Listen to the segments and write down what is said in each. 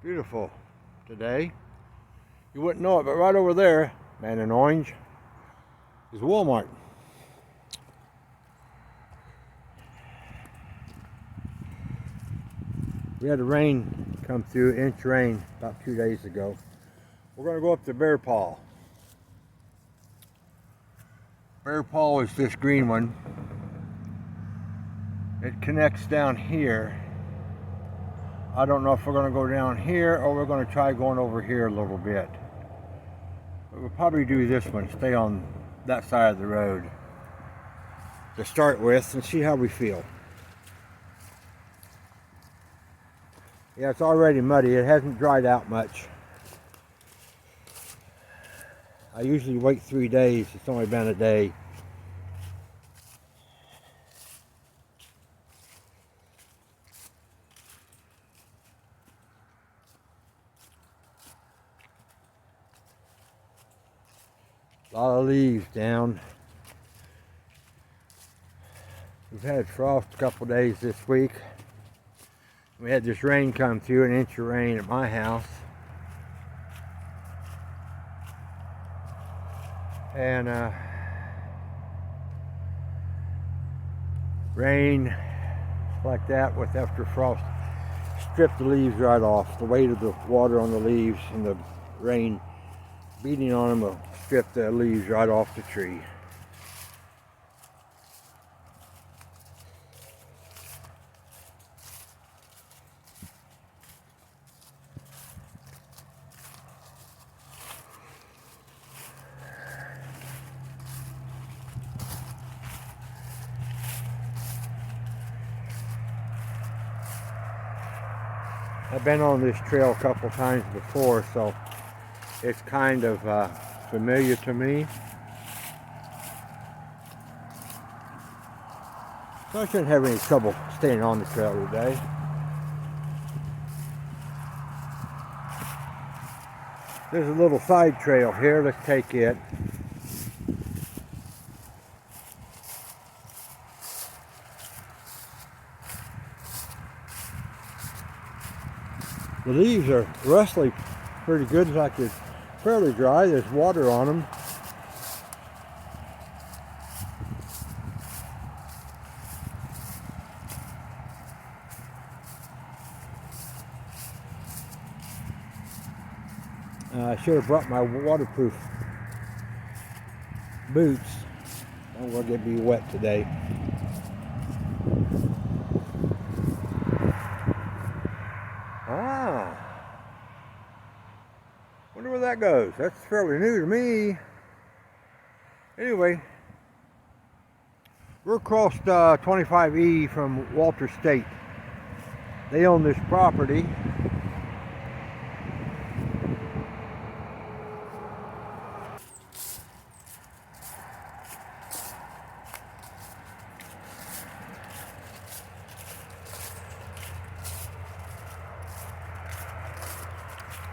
Beautiful today. You wouldn't know it, but right over there, man in orange, is Walmart. We had a rain come through, inch rain, about 2 days ago. We're going to go up to Bear Paw. Bear Paw is this green one. It connects down here. I don't know if we're going to go down here or we're going to try going over here a little bit. But we'll probably do this one, stay on that side of the road to start with and see how we feel. Yeah, it's already muddy. It hasn't dried out much. I usually wait 3 days. It's only been a day. A lot of leaves down. We've had frost a couple days this week. We had this rain come through, an inch of rain at my house. And rain like that with after frost stripped the leaves right off. The weight of the water on the leaves and the rain beating on them will strip the leaves right off the tree. I've been on this trail a couple times before, so it's kind of familiar to me. So I shouldn't have any trouble staying on the trail today. There's a little side trail here. Let's take it. The leaves are rustly pretty good. It's like it's fairly dry. There's water on them. I should have brought my waterproof boots. I'm going to get me wet today. Wonder where that goes. That's fairly new to me. Anyway, we're across 25E from Walters State. They own this property.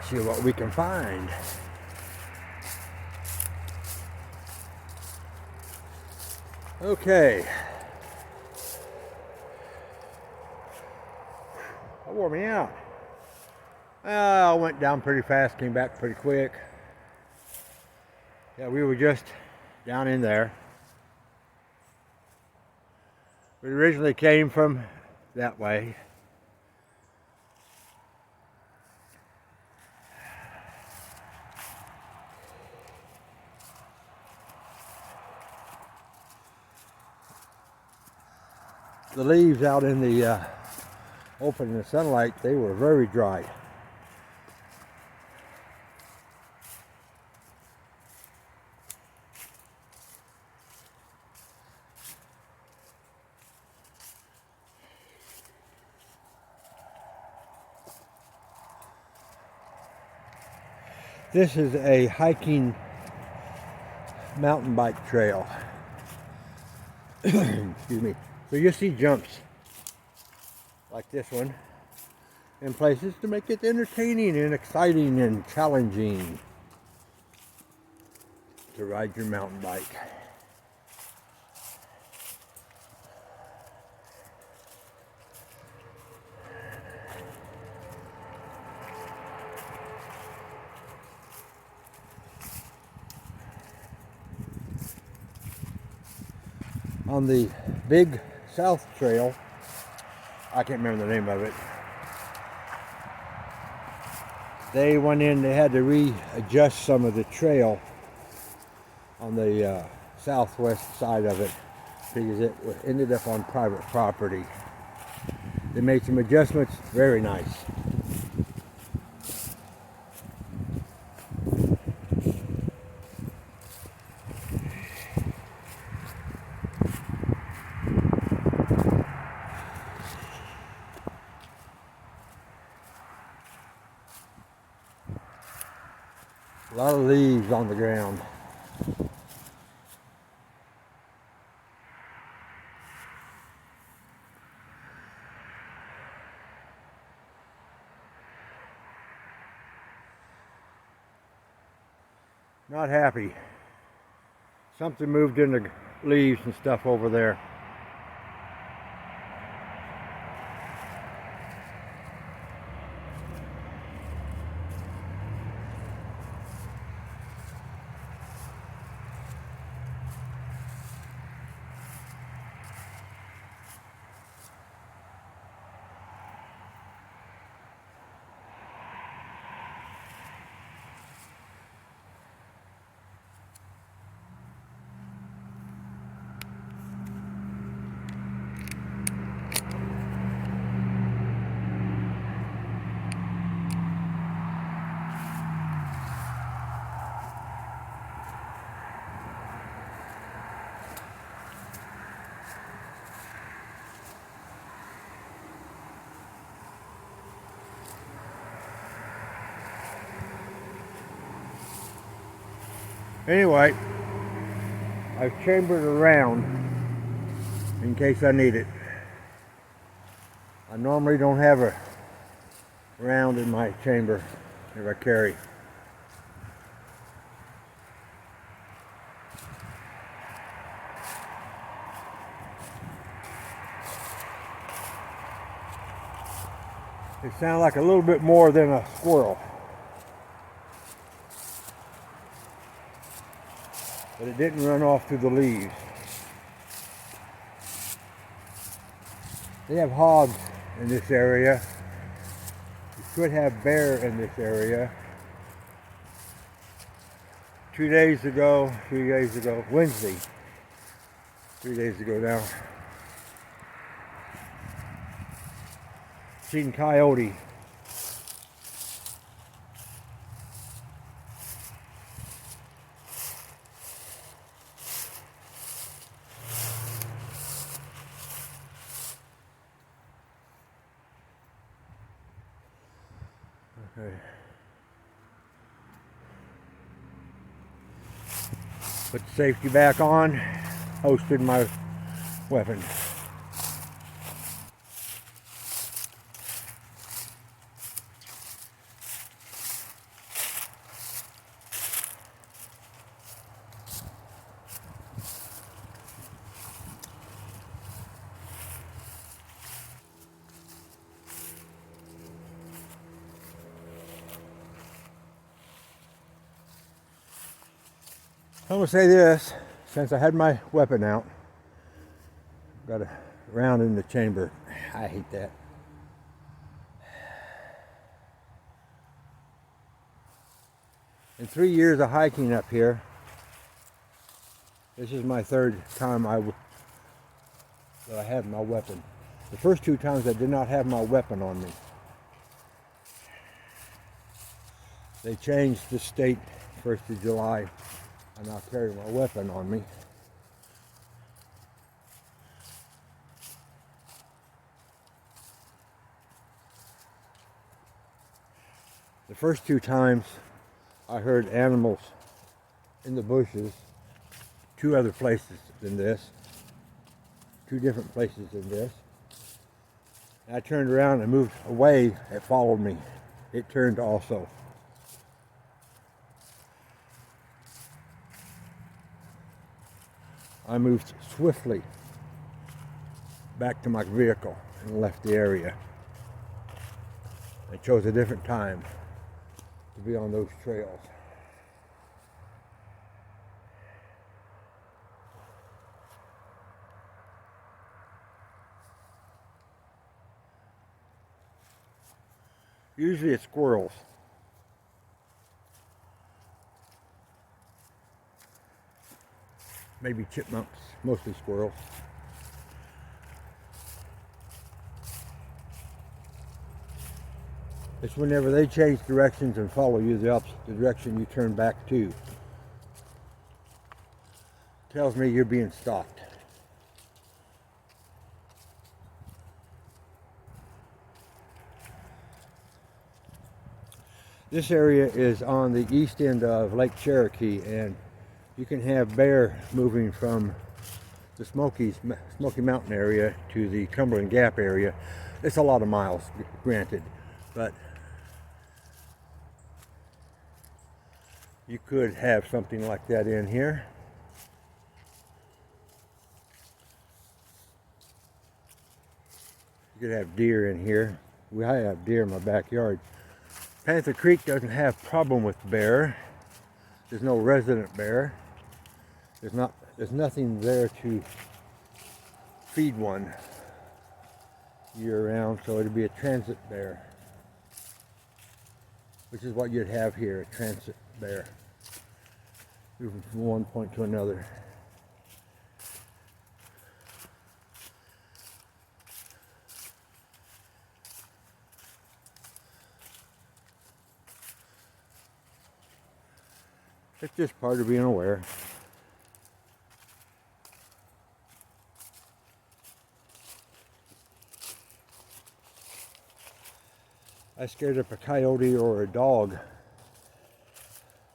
See what we can find. Okay. That wore me out. I went down pretty fast, came back pretty quick. Yeah, we were just down in there. We originally came from that way. The leaves out in the open in the sunlight, they were very dry. This is a hiking mountain bike trail. Excuse me. So you see jumps like this one in places to make it entertaining and exciting and challenging to ride your mountain bike. on the big south trail, I can't remember the name of it, they went in, they had to readjust some of the trail on the southwest side of it because it ended up on private property. They made some adjustments, very nice. A lot of leaves on the ground. Not happy. Something moved in the leaves and stuff over there. Anyway, I've chambered around in case I need it. I normally don't have a round in my chamber if I carry. It sounds like a little bit more than a squirrel. But it didn't run off through the leaves. They have hogs in this area. You could have bear in this area. 3 days ago, Wednesday, 3 days ago now, seen coyote. Okay. Put the safety back on, holstered my weapon. I'm going to say this, since I had my weapon out, got a round in the chamber. I hate that. In 3 years of hiking up here, this is my third time that I have my weapon. The first 2 times I did not have my weapon on me. They changed the state 1st of July. I now carry my weapon on me. The first 2 times I heard animals in the bushes, 2 other places than this, 2 different places than this. And I turned around and moved away. It followed me. It turned also. I moved swiftly back to my vehicle and left the area. I chose a different time to be on those trails. Usually it's squirrels. Maybe chipmunks, mostly squirrels. It's whenever they change directions and follow you the direction you turn back to. Tells me you're being stalked. This area is on the east end of Lake Cherokee, and you can have bear moving from the Smoky Mountain area to the Cumberland Gap area. It's a lot of miles, granted, but you could have something like that in here. You could have deer in here. I have deer in my backyard. Panther Creek doesn't have problem with bear. There's no resident bear. There's nothing there to feed one year round, so it'd be a transit bear, which is what you'd have here, a transit bear, moving from one point to another. It's just part of being aware. I scared up a coyote or a dog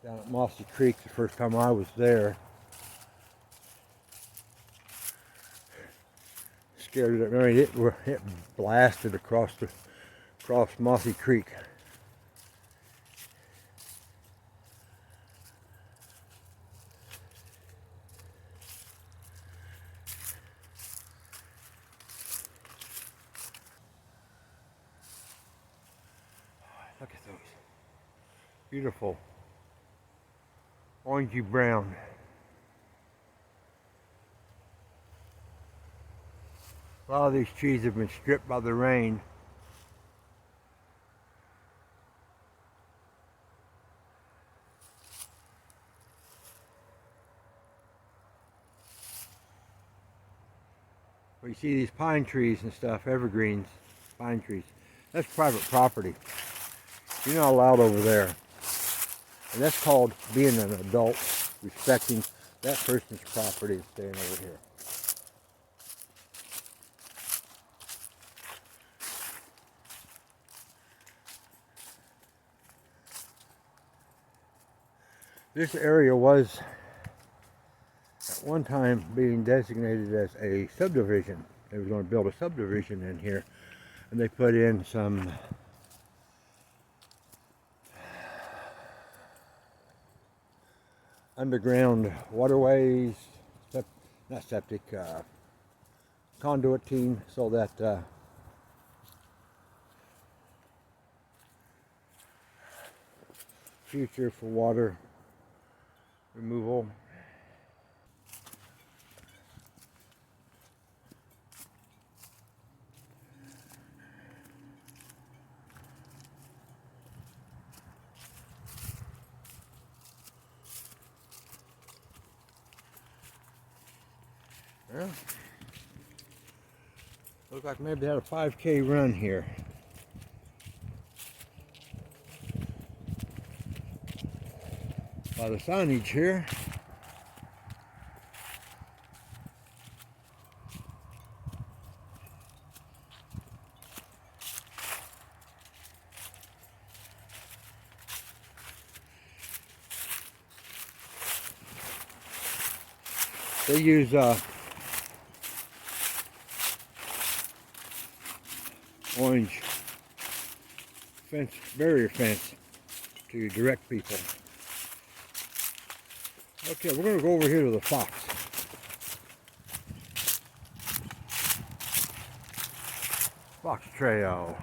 down at Mossy Creek the first time I was there. Scared it up. I mean, it blasted across Mossy Creek. Look at those. Beautiful. Orangey brown. A lot of these trees have been stripped by the rain. But you see these pine trees and stuff, evergreens, pine trees. That's private property. You're not allowed over there. And that's called being an adult, respecting that person's property and staying over here. This area was at one time being designated as a subdivision. They were going to build a subdivision in here, and they put in some underground waterways, not septic, conduiting, so that future for water removal. Well, looks like maybe they had a 5K run here. By the signage here. They use orange fence, barrier fence to direct people. Okay, we're going to go over here to the fox. Fox Trail.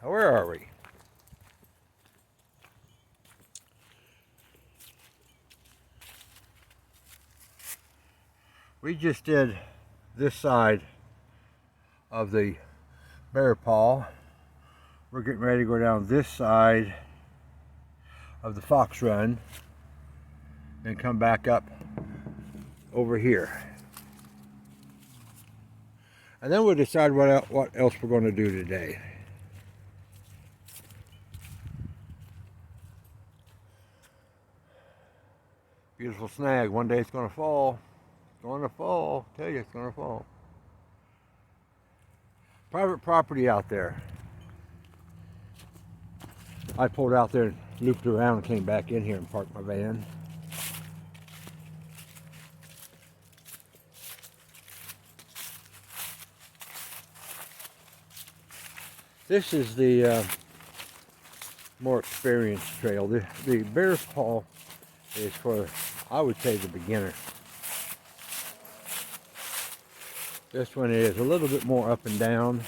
Where are we? We just did this side of the bear paw, We're getting ready to go down this side of the Fox Run and come back up over here. And then we'll decide what else we're going to do today. Beautiful snag. One day it's going to fall. It's going to fall. I tell you, it's going to fall. Private property out there. I pulled out there, looped around, and came back in here and parked my van. This is the more experienced trail. The Bear's Paw is for, I would say, the beginner. This one is a little bit more up and down.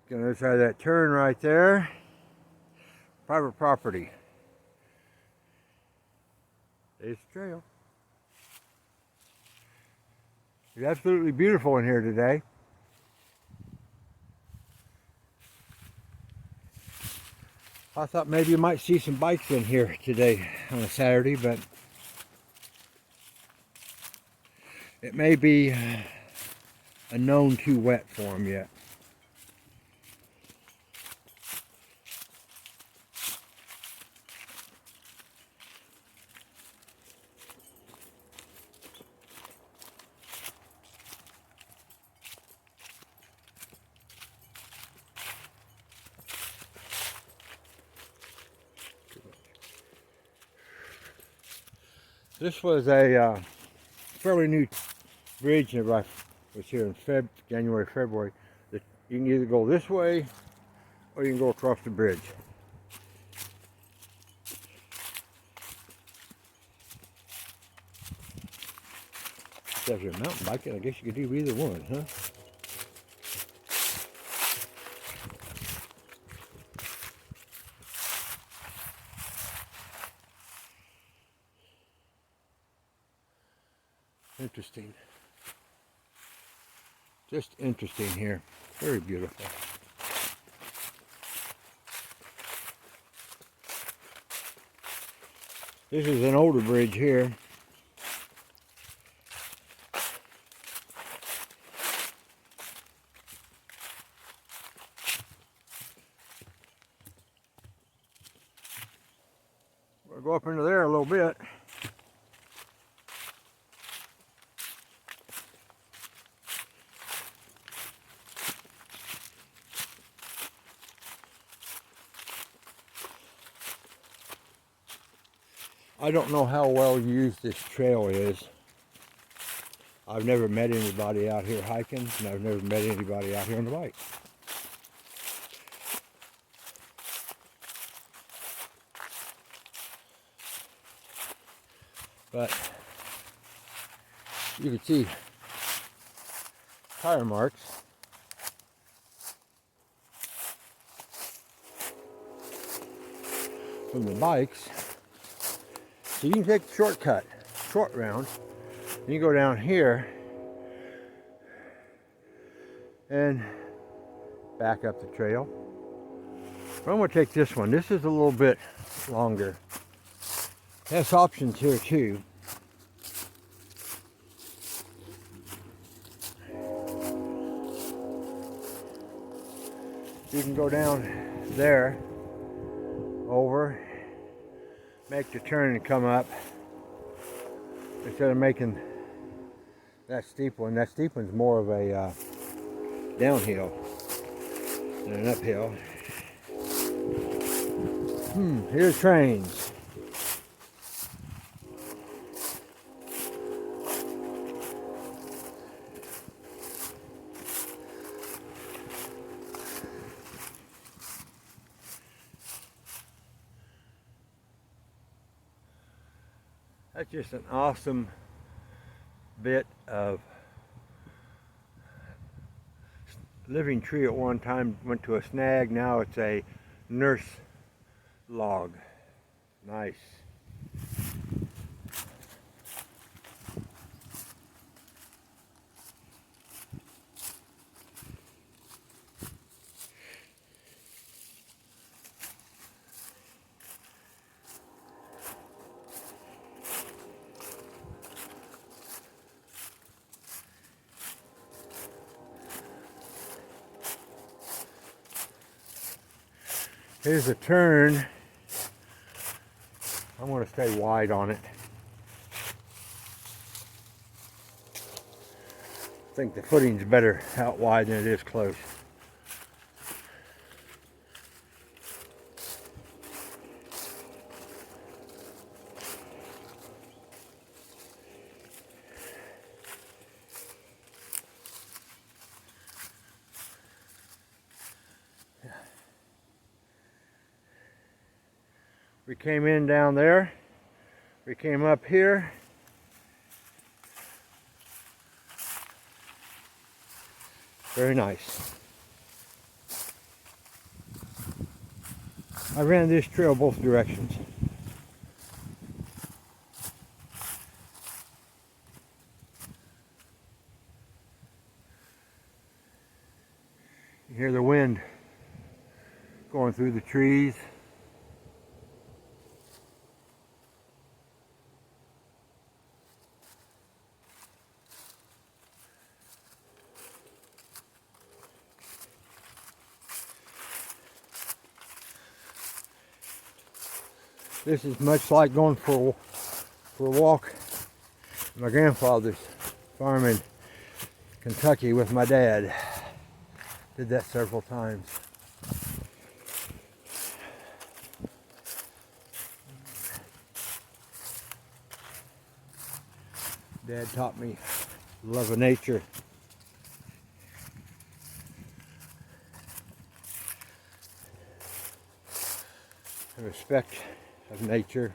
Gonna try that turn right there. Private property. There's the trail. It's absolutely beautiful in here today. I thought maybe you might see some bikes in here today on a Saturday, but it may be a known too wet for them yet. This was a fairly new bridge that I was here in January, February. You can either go this way or you can go across the bridge. If you're mountain biking, I guess you could do either one, huh? Interesting. Just interesting here. Very beautiful. This is an older bridge here. We'll go up into there a little bit. I don't know how well used this trail is. I've never met anybody out here hiking, and I've never met anybody out here on the bike. But you can see tire marks. From the bikes. So you can take the shortcut, short round, and you go down here and back up the trail. But I'm going to take this one. This is a little bit longer. It has options here too. You can go down there, over, make the turn and come up instead of making that steep one. That steep one's more of a downhill than an uphill. Here's trains. That's just an awesome bit of living tree at one time went to a snag. Now it's a nurse log. Nice. Here's a turn. I'm going to stay wide on it. I think the footing's better out wide than it is close. We came in down there. We came up here. Very nice. I ran this trail both directions. You hear the wind going through the trees. This is much like going for a walk at my grandfather's farm in Kentucky with my dad. Did that several times. Dad taught me love of nature. And respect of nature.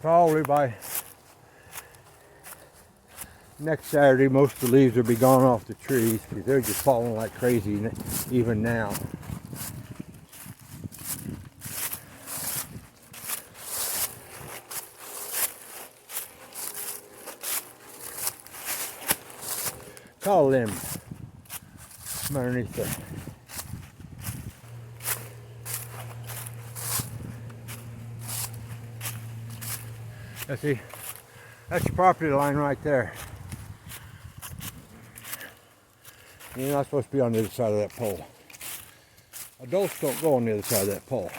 Probably by next Saturday, most of the leaves will be gone off the trees because they're just falling like crazy even now. Call them from underneath there. Let's see, that's your property line right there. You're not supposed to be on the other side of that pole. Adults don't go on the other side of that pole.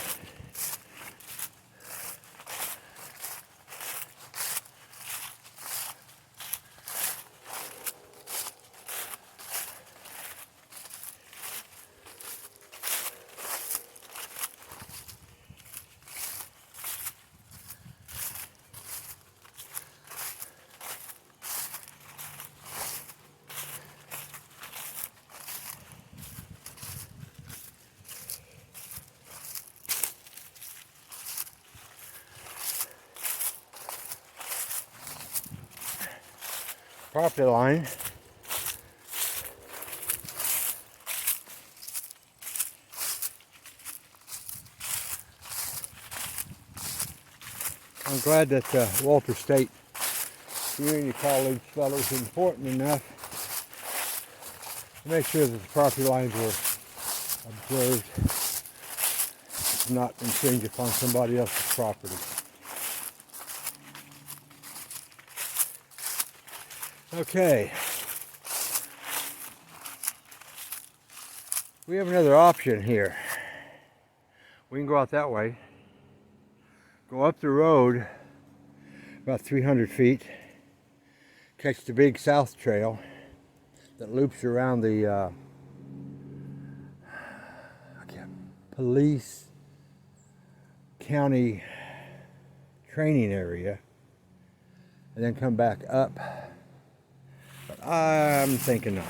Property line. I'm glad that Walters State Community Collage felt it was important enough to make sure that the property lines were observed, not infringe upon somebody else's property. Okay, we have another option here. We can go out that way, go up the road, about 300 feet. Catch the big south trail that loops around the police county training area and then come back up, but I'm thinking not.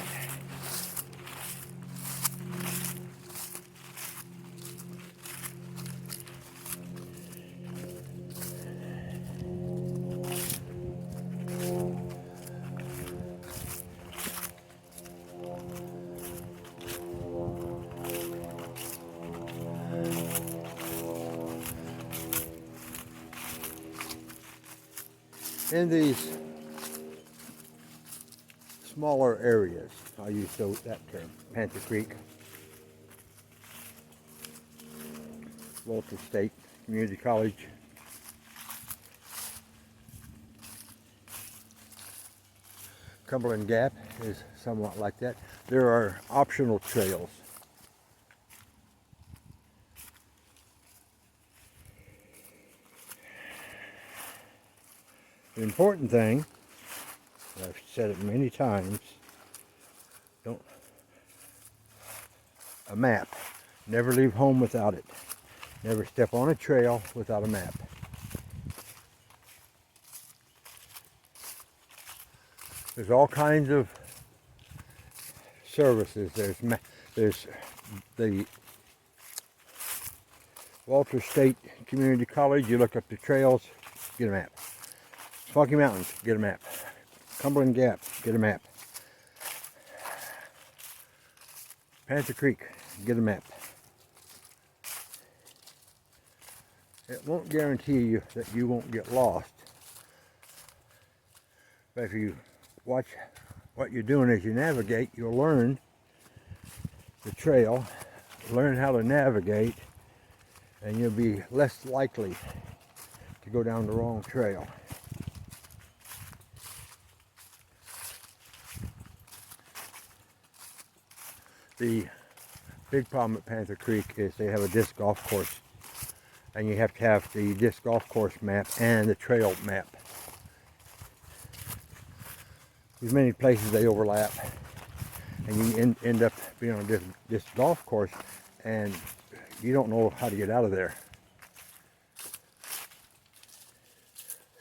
In these smaller areas, I'll use that term, Panther Creek, Walters State Community College, Cumberland Gap is somewhat like that. There are optional trails. The important thing, I've said it many times, a map. Never leave home without it. Never step on a trail without a map. There's all kinds of services. There's the Walters State Community College. You look up the trails, get a map. Smoky Mountains, get a map. Cumberland Gap, get a map. Panther Creek, get a map. It won't guarantee you that you won't get lost. But if you watch what you're doing as you navigate, you'll learn the trail, learn how to navigate, and you'll be less likely to go down the wrong trail. The big problem at Panther Creek is they have a disc golf course, and you have to have the disc golf course map and the trail map. There's many places they overlap, and you end up being on a disc golf course, and you don't know how to get out of there.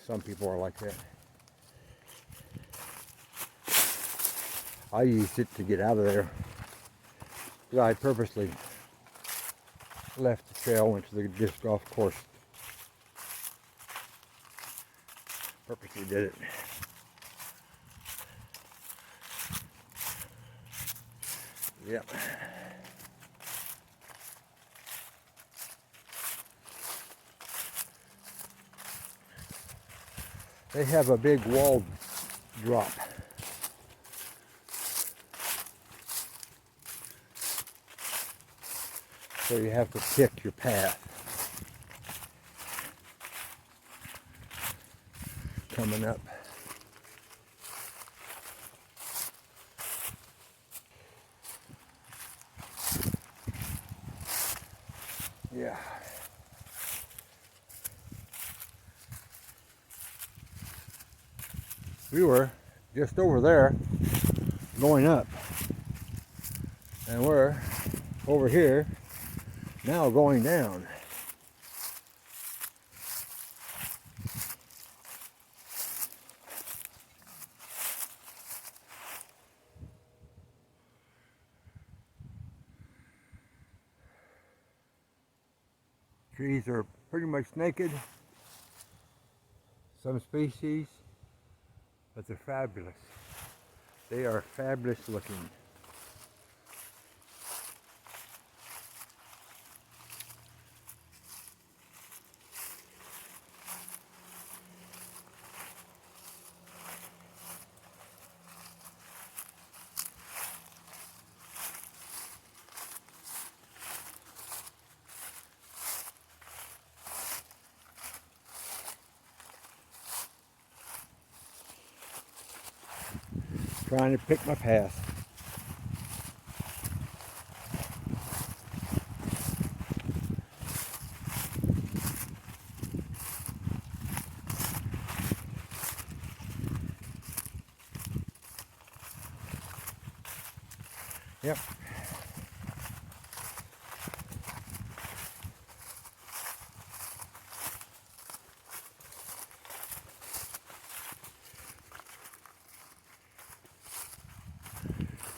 Some people are like that. I used it to get out of there. I purposely left the trail, went to the disc golf course. Purposely did it. Yep. They have a big wall drop. So you have to pick your path. Coming up. Yeah. We were just over there going up, and we're over here now going down. Trees are pretty much naked, some species, but they're fabulous. They are fabulous looking. Trying to pick my path. Yep.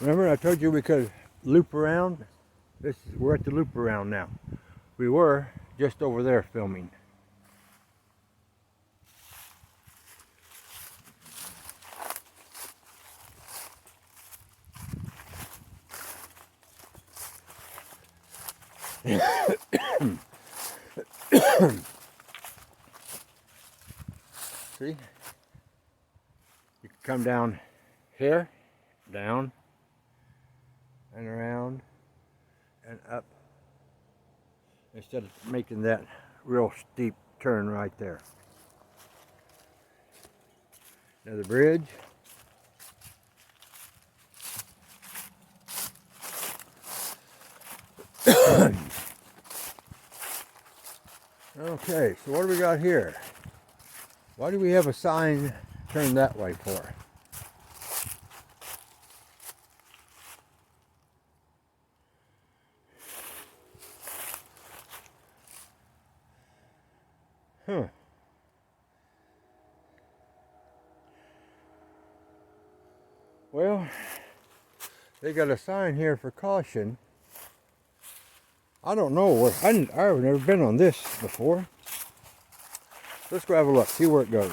Remember I told you we could loop around? We're at the loop around now. We were just over there filming. See? You can come down here, down, and around, and up, instead of making that real steep turn right there. Another bridge. Okay, so what do we got here? Why do we have a sign turned that way for? Huh. Well, they got a sign here for caution. I don't know where, I've never been on this before. Let's go have a look, see where it goes.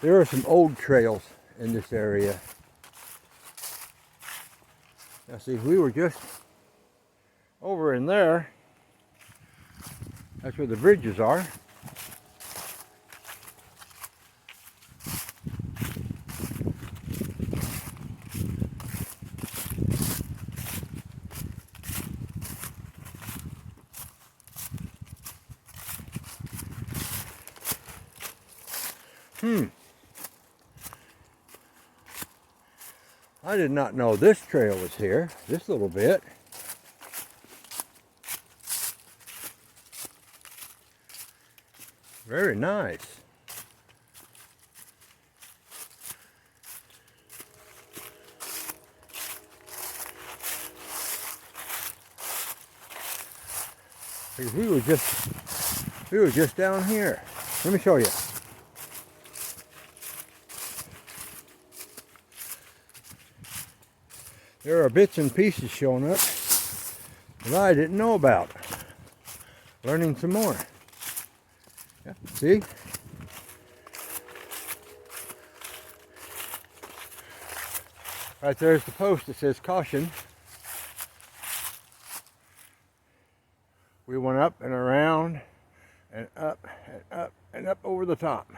There are some old trails in this area. Now see, we were just over in there. That's where the bridges are. I did not know this trail was here, this little bit. Very nice. Because we were just down here. Let me show you. There are bits and pieces showing up that I didn't know about. Learning some more. Yeah, see? Right there's the post that says caution. We went up and around and up and up and up over the top.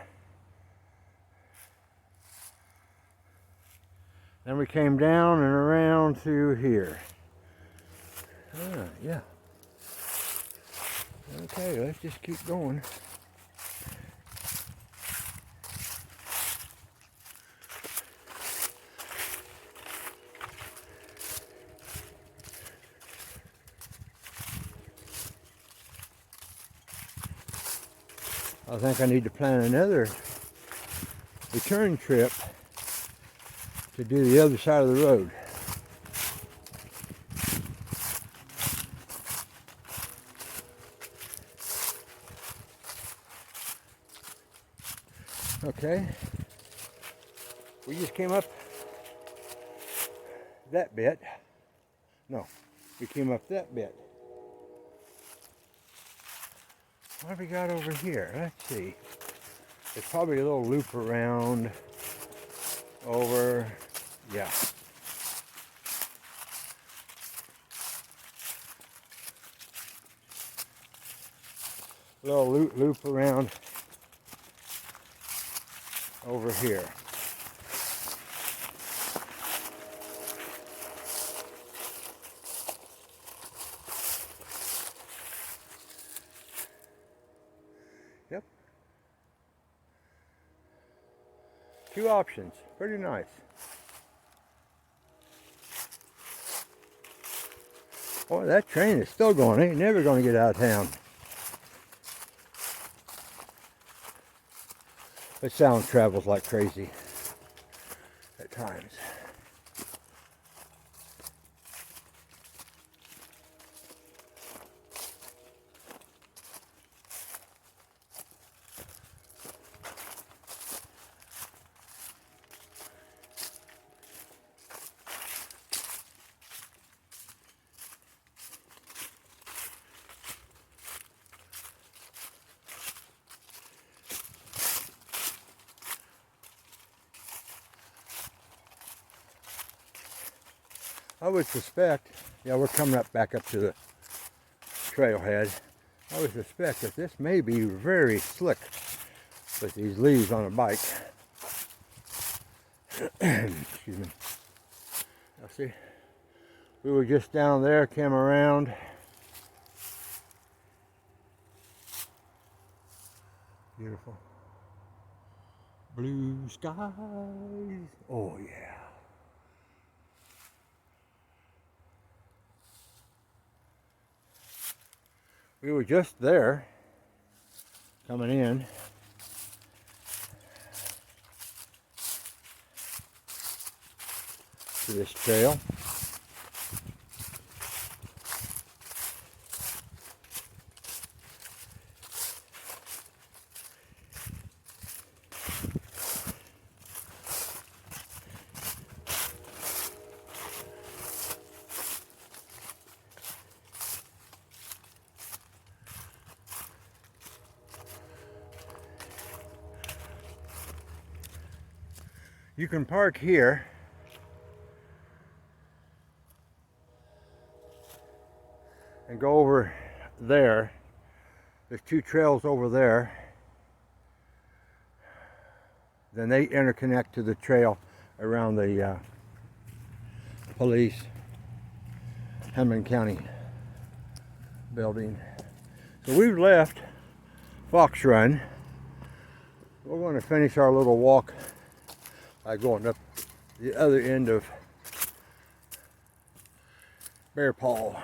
Then we came down and around through here. Ah, yeah. Okay, let's just keep going. I think I need to plan another return trip to do the other side of the road. Okay, we just came up that bit. No, we came up that bit. What have we got over here? Let's see. It's probably a little loop around over, yeah. Little loop around over here. Yep. Two options. Pretty nice. Boy, that train is still going. Ain't never going to get out of town. But sound travels like crazy at times. I would suspect, yeah, we're coming back up to the trailhead. I would suspect that this may be very slick with these leaves on a bike. Excuse me. Now see, we were just down there, came around. Beautiful. Blue skies. Oh yeah. We were just there, coming in. To this trail. You can park here and go over there. There's two trails over there. Then they interconnect to the trail around the police Hammond County building. So we've left Fox Run. We're going to finish our little walk by going up the other end of Bear Paw.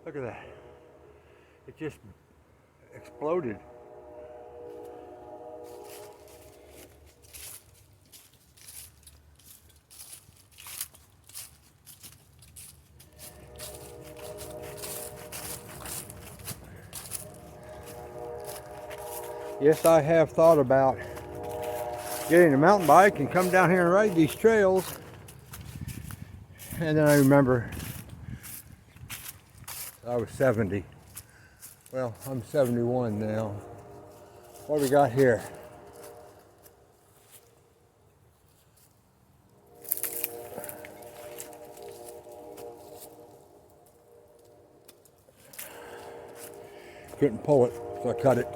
Look at that. It just exploded. Yes, I have thought about getting a mountain bike and come down here and ride these trails. And then I remember I was 70. Well, I'm 71 now. What do we got here? Couldn't pull it, so I cut it.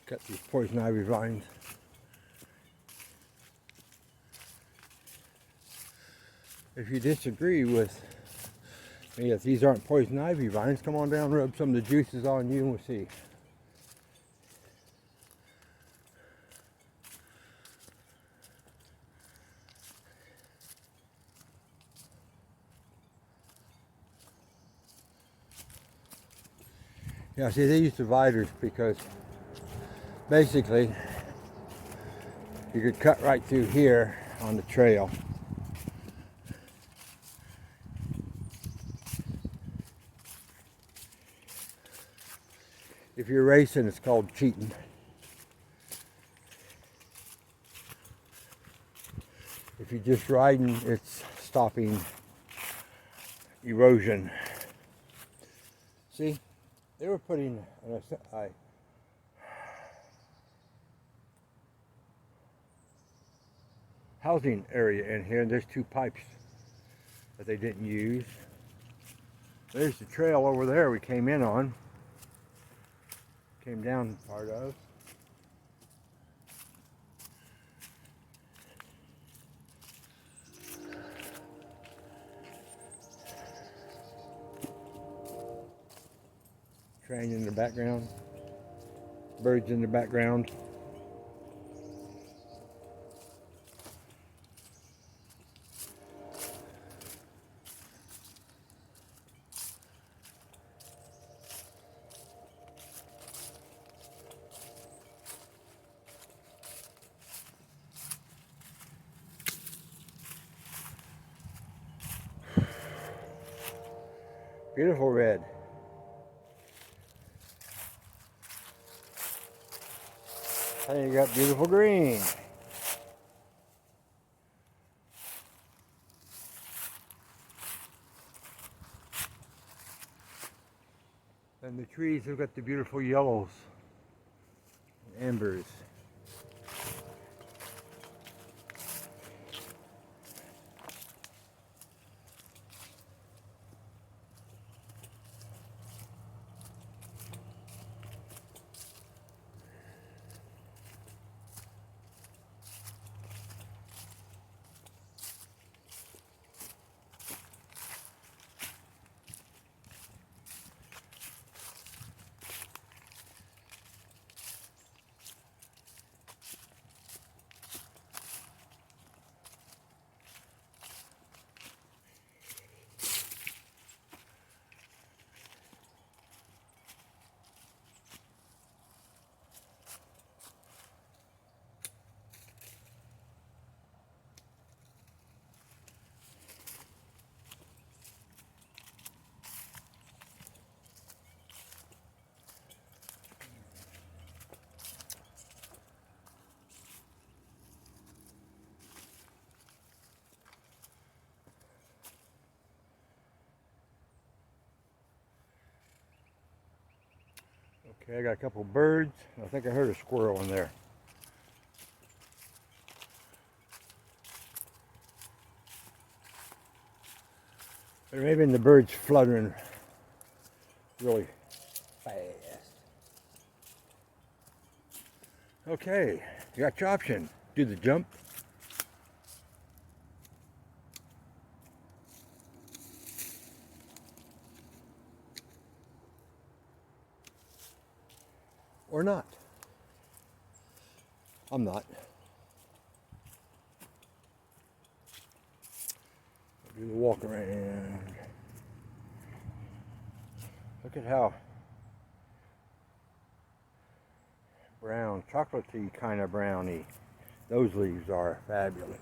Got these poison ivy vines. If you disagree with me, if these aren't poison ivy vines, come on down, rub some of the juices on you and we'll see. Yeah, see, they use dividers because basically you could cut right through here on the trail. If you're racing, it's called cheating. If you're just riding, it's stopping erosion. See, they were putting housing area in here, and there's 2 pipes that they didn't use. There's the trail over there we came in on. Came down part of. Train in the background. Birds in the background. Beautiful red. And you got beautiful green. And the trees have got the beautiful yellows and ambers. Okay, I got a couple birds. I think I heard a squirrel in there. Or maybe the birds fluttering really fast. Okay, you got your option. Do the jump. Or not. I'm not. Do the walk around. Look at how brown, chocolatey kind of browny those leaves are. Fabulous.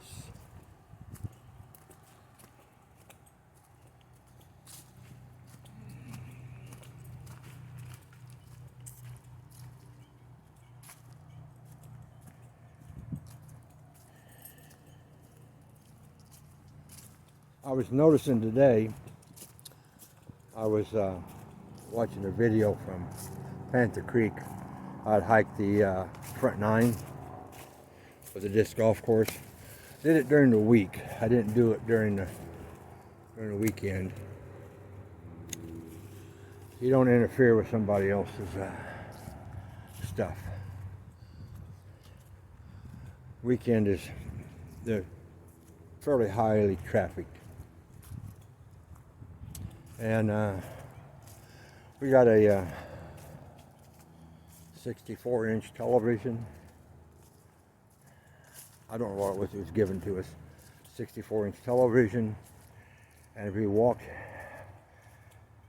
I was noticing today, I was watching a video from Panther Creek. I'd hiked the front 9 for the disc golf course. Did it during the week. I didn't do it during the weekend. You don't interfere with somebody else's stuff. Weekend is they're fairly highly trafficked. And we got a 64-inch television. I don't know what it was given to us. 64-inch television. And we walked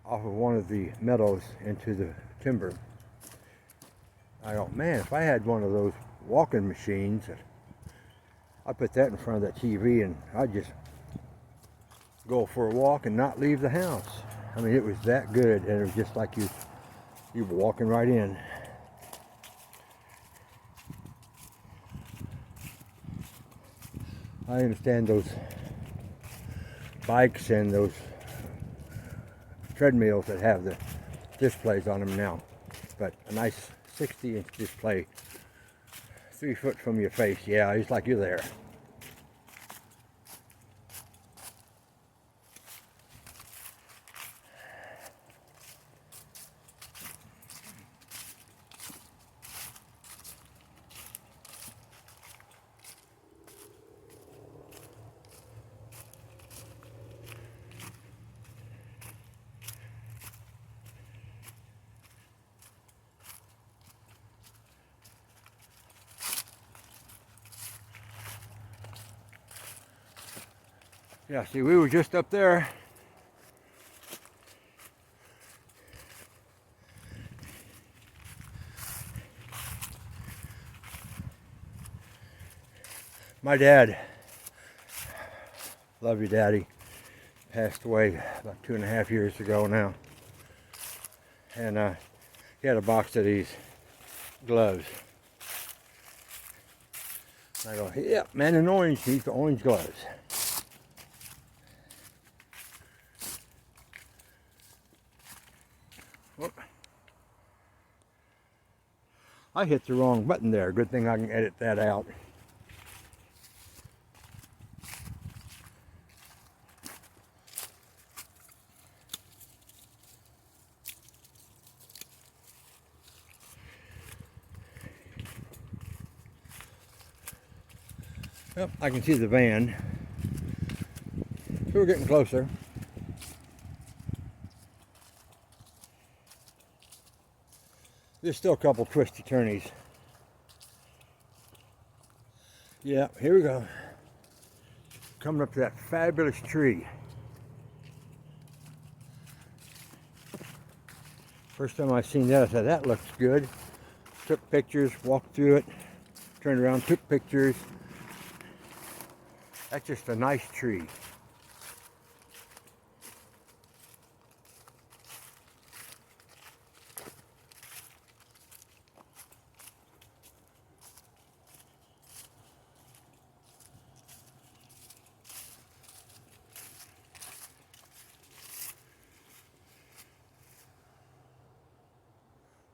off of one of the meadows into the timber. I go, man, if I had one of those walking machines, I'd put that in front of that TV and I'd just go for a walk and not leave the house. I mean, it was that good, and it was just like you were walking right in. I understand those bikes and those treadmills that have the displays on them now, but a nice 60-inch display 3 foot from your face, yeah, it's like you're there. Yeah, see, we were just up there. My dad, love you daddy, passed away about 2.5 years ago now. And he had a box of these gloves. I go, yeah, man in orange needs the orange gloves. Whoop. I hit the wrong button there. Good thing I can edit that out. Well, I can see the van. So we're getting closer. There's still a couple twisty turnies. Yeah, here we go. Coming up to that fabulous tree. First time I seen that, I said, that looks good. Took pictures, walked through it, turned around, took pictures. That's just a nice tree.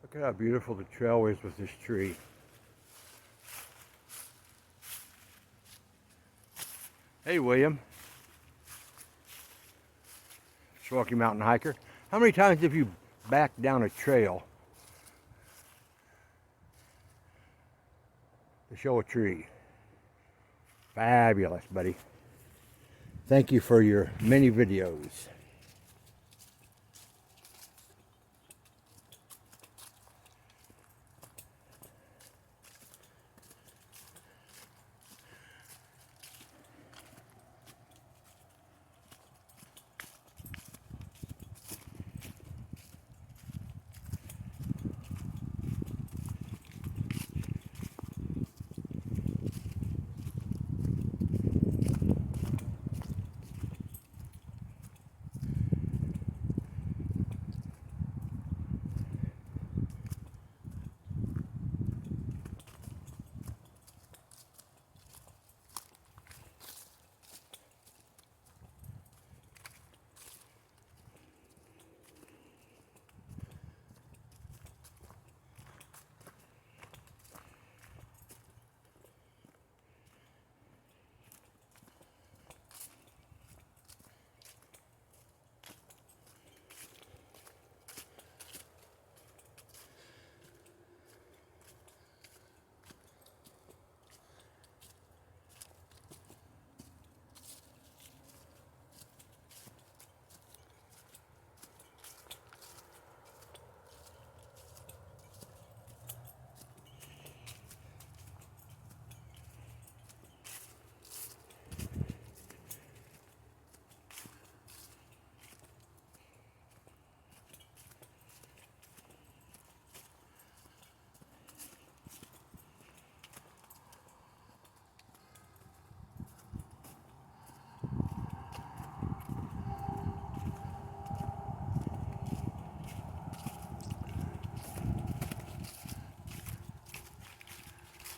Look at how beautiful the trail is with this tree. Hey, William. Smoky Mountain hiker. How many times have you backed down a trail to show a tree? Fabulous, buddy. Thank you for your many videos.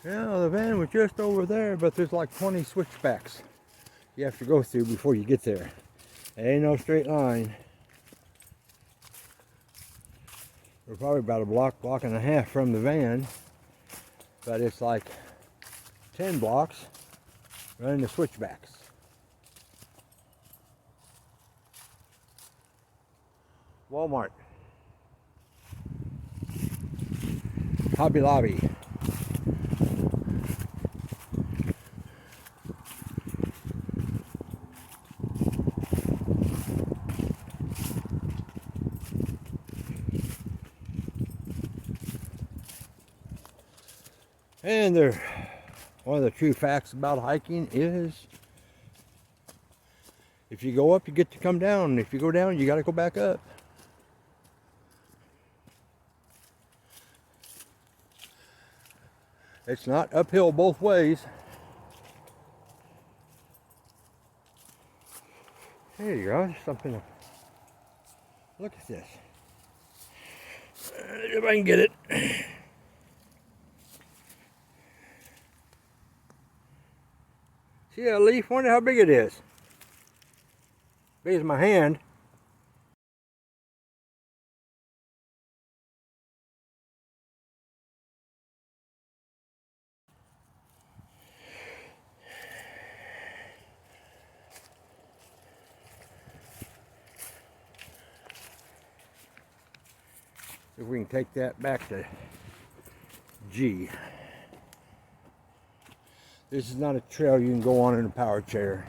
Yeah, the van was just over there, but there's like 20 switchbacks you have to go through before you get there. There ain't no straight line. We're probably about a block and a half from the van, but it's like 10 blocks running the switchbacks. Walmart. Hobby Lobby. And one of the true facts about hiking is if you go up, you get to come down. If you go down, you got to go back up. It's not uphill both ways. There you go, something to look at this. If I can get it. See that leaf? Wonder how big it is. Big as my hand. If we can take that back to G. This is not a trail you can go on in a power chair.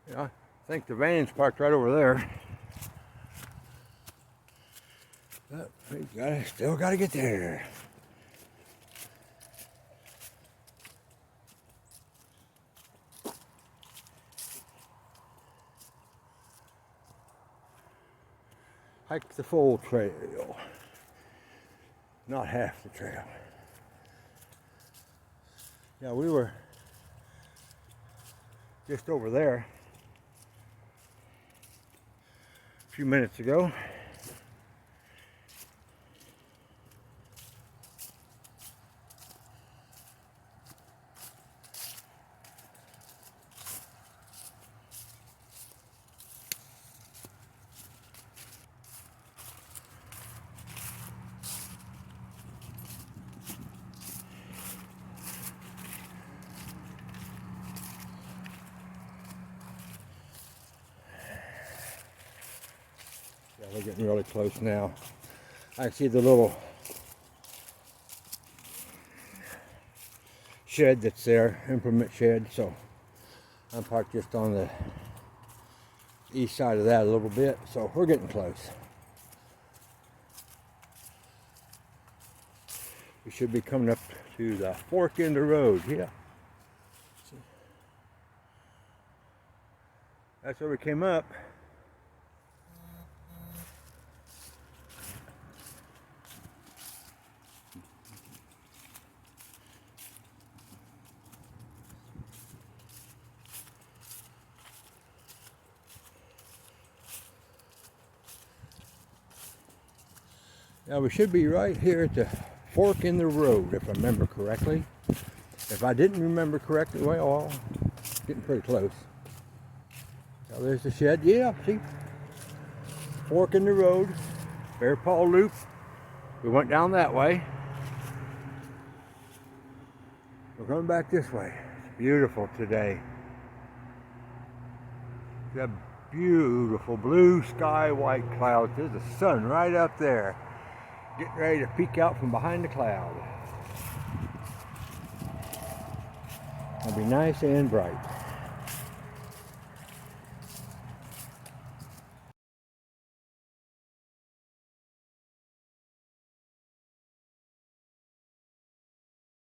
Yeah, I think the van's parked right over there. But we still gotta get there. Hike the full trail, not half the trail. Yeah, we were just over there a few minutes ago. Yeah, we're getting really close now. I can see the little shed that's there, implement shed, so I'm parked just on the east side of that a little bit, so we're getting close. We should be coming up to the fork in the road, yeah. That's where we came up. Now we should be right here at the fork in the road, if I remember correctly. If I didn't remember correctly, well, getting pretty close. Now there's the shed. Yeah, see? Fork in the road. Bear Paw Loop. We went down that way. We're going back this way. It's beautiful today. Got beautiful blue sky, white clouds. There's the sun right up there. Getting ready to peek out from behind the cloud. It'll be nice and bright.